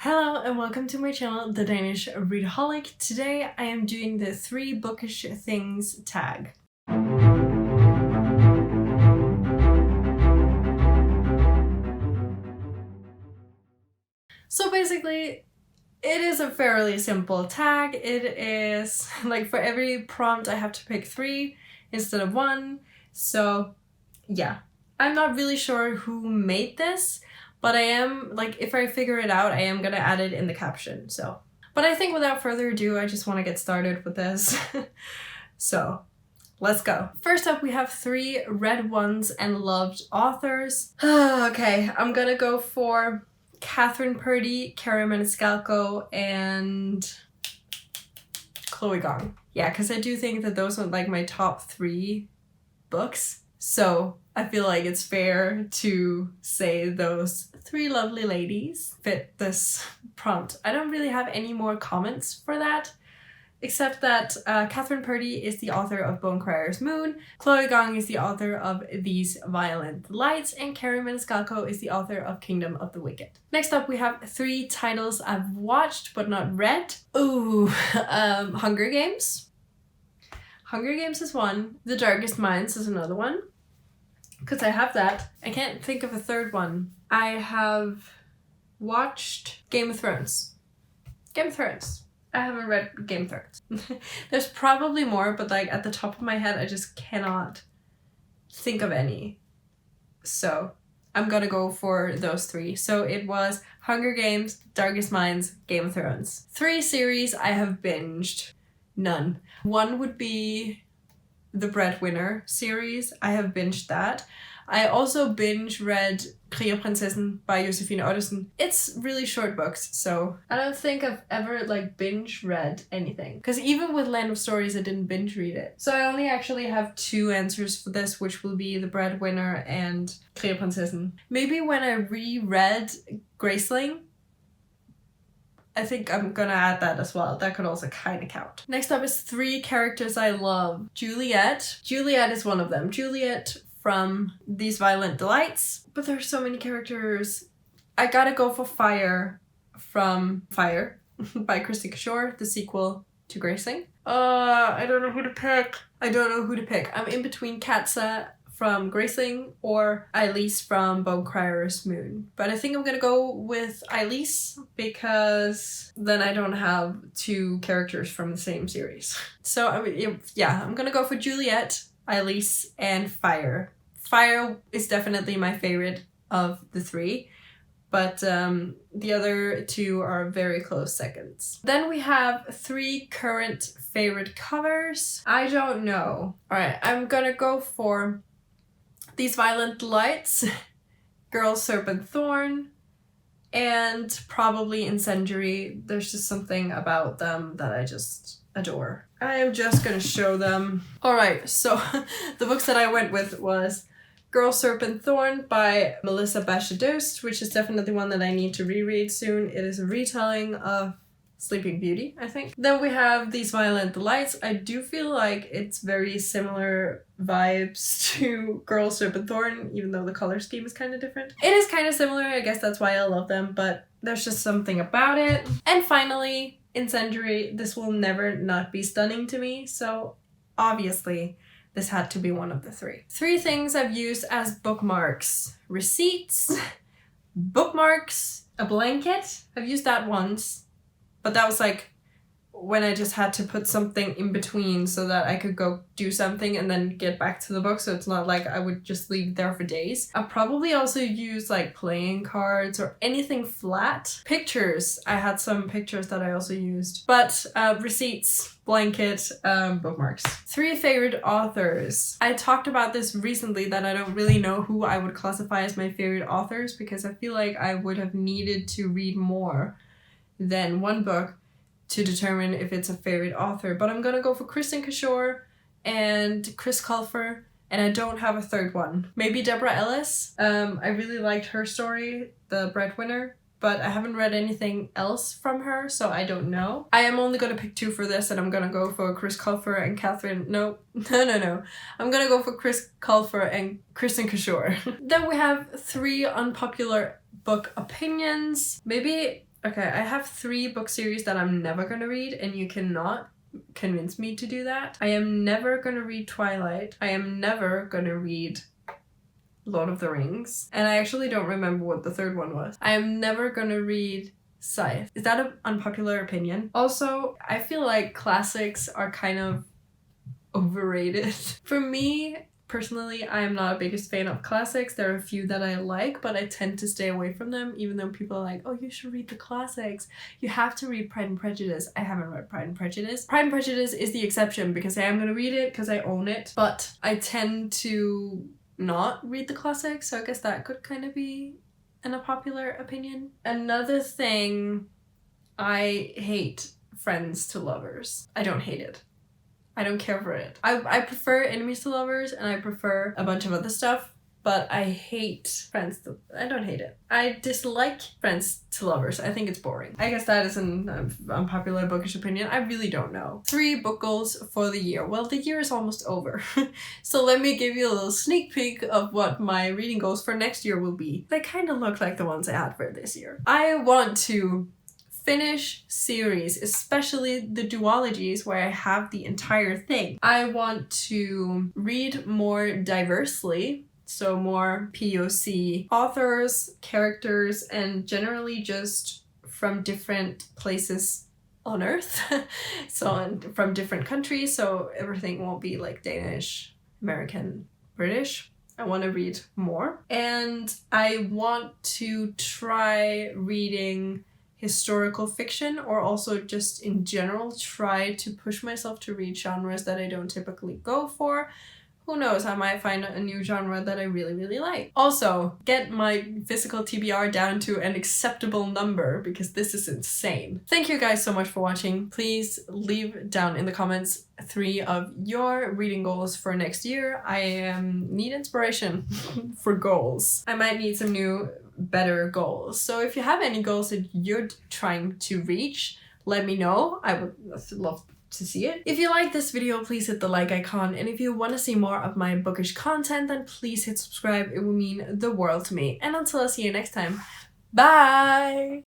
Hello and welcome to my channel, The Danish Readaholic. Today I am doing the 3 bookish things tag. So basically, it is a fairly simple tag. It is like for every prompt I have to pick 3 instead of 1. So yeah, I'm not really sure who made this, but I am, like, if I figure it out, I am gonna add it in the caption, so. But I think without further ado, I just want to get started with this. So, let's go. First up, we have 3 read ones and loved authors. Okay, I'm gonna go for Catherine Purdy, Carrie Maniscalco, and Chloe Gong. Yeah, because I do think that those are like my top 3 books. So I feel like it's fair to say those 3 lovely ladies fit this prompt. I don't really have any more comments for that, except that Catherine Purdy is the author of Bone Crier's Moon, Chloe Gong is the author of These Violent Lights, and Carrie Maniscalco is the author of Kingdom of the Wicked. Next up, we have 3 titles I've watched but not read. Ooh, Hunger Games. Hunger Games is one. The Darkest Minds is another one, because I have that. I can't think of a third one. I have watched Game of Thrones. Game of Thrones. I haven't read Game of Thrones. There's probably more, but like at the top of my head, I just cannot think of any. So I'm gonna go for those 3. So it was Hunger Games, Darkest Minds, Game of Thrones. 3 series I have binged. None. One would be the Breadwinner series. I have binged that. I also binge read Krigerprinsessen by Josefine Ottesen. It's really short books, so I don't think I've ever like binge read anything. Because even with Land of Stories, I didn't binge read it. So I only actually have 2 answers for this, which will be the Breadwinner and Krigerprinsessen. Maybe when I reread Graceling, I think I'm gonna add that as well. That could also kind of count. Next up is 3 characters I love. Juliet. Juliet is one of them. Juliet from These Violent Delights. But there's so many characters. I gotta go for Fire from Fire by Christy Kishore, the sequel to Graceling. I don't know who to pick. I'm in between Katza from Graceling or Elise from Bone Crier's Moon. But I think I'm gonna go with Elise because then I don't have 2 characters from the same series. So I mean, yeah, I'm gonna go for Juliet, Elise, and Fire. Fire is definitely my favorite of the 3, but the other 2 are very close seconds. Then we have 3 current favorite covers. I don't know. Alright, I'm gonna go for These Violent Delights, Girl, Serpent, Thorn, and probably Incendiary. There's just something about them that I just adore. I am just gonna show them. Alright, so the books that I went with was Girl, Serpent, Thorn by Melissa Bashadost, which is definitely one that I need to reread soon. It is a retelling of Sleeping Beauty, I think. Then we have These Violent Delights. I do feel like it's very similar vibes to Girl, Serpent, Thorn, even though the color scheme is kind of different. It is kind of similar, I guess that's why I love them, but there's just something about it. And finally, Incendiary. This will never not be stunning to me, so obviously this had to be one of the 3. 3 things I've used as bookmarks. Receipts, bookmarks, a blanket. I've used that once. But that was like when I just had to put something in between so that I could go do something and then get back to the book, so it's not like I would just leave it there for days. I'll probably also use like playing cards or anything flat. Pictures. I had some pictures that I also used. But receipts, blanket, bookmarks. 3 favorite authors. I talked about this recently that I don't really know who I would classify as my favorite authors because I feel like I would have needed to read more than one book to determine if it's a favorite author. But I'm gonna go for Kristen Kishore and Chris Colfer, and I don't have a third one. Maybe Deborah Ellis. I really liked her story, The Breadwinner, but I haven't read anything else from her, so I don't know. I am only gonna pick 2 for this, and I'm gonna go for Chris Colfer and Catherine. No. I'm gonna go for Chris Colfer and Kristen Kishore. Then we have 3 unpopular book opinions. Maybe Okay, I have 3 book series that I'm never gonna read, and you cannot convince me to do that. I am never gonna read Twilight. I am never gonna read Lord of the Rings. And I actually don't remember what the third one was. I am never gonna read Scythe. Is that an unpopular opinion? Also, I feel like classics are kind of overrated. For me, personally, I am not a biggest fan of classics. There are a few that I like, but I tend to stay away from them, even though people are like, oh, you should read the classics. You have to read Pride and Prejudice. I haven't read Pride and Prejudice. Pride and Prejudice is the exception because I am going to read it because I own it, but I tend to not read the classics, so I guess that could kind of be an unpopular opinion. Another thing, I hate Friends to Lovers. I don't hate it. I don't care for it. I prefer Enemies to Lovers, and I prefer a bunch of other stuff, but I hate Friends to... I don't hate it. I dislike Friends to Lovers. I think it's boring. I guess that is an unpopular bookish opinion. I really don't know. 3 book goals for the year. Well, the year is almost over. So let me give you a little sneak peek of what my reading goals for next year will be. They kind of look like the ones I had for this year. I want to finish series, especially the duologies where I have the entire thing. I want to read more diversely, so more POC authors, characters, and generally just from different places on Earth. So from different countries, so everything won't be like Danish, American, British. I want to read more. And I want to try reading historical fiction, or also just in general try to push myself to read genres that I don't typically go for. Who knows, I might find a new genre that I really, really like. Also, get my physical TBR down to an acceptable number because this is insane. Thank you guys so much for watching. Please leave down in the comments 3 of your reading goals for next year. I need inspiration for goals. I might need some new better goals. So if you have any goals that you're trying to reach, let me know. I would love to see it. If you like this video, please hit the like icon, and if you want to see more of my bookish content, then please hit subscribe. It will mean the world to me. And until I see you next time, bye!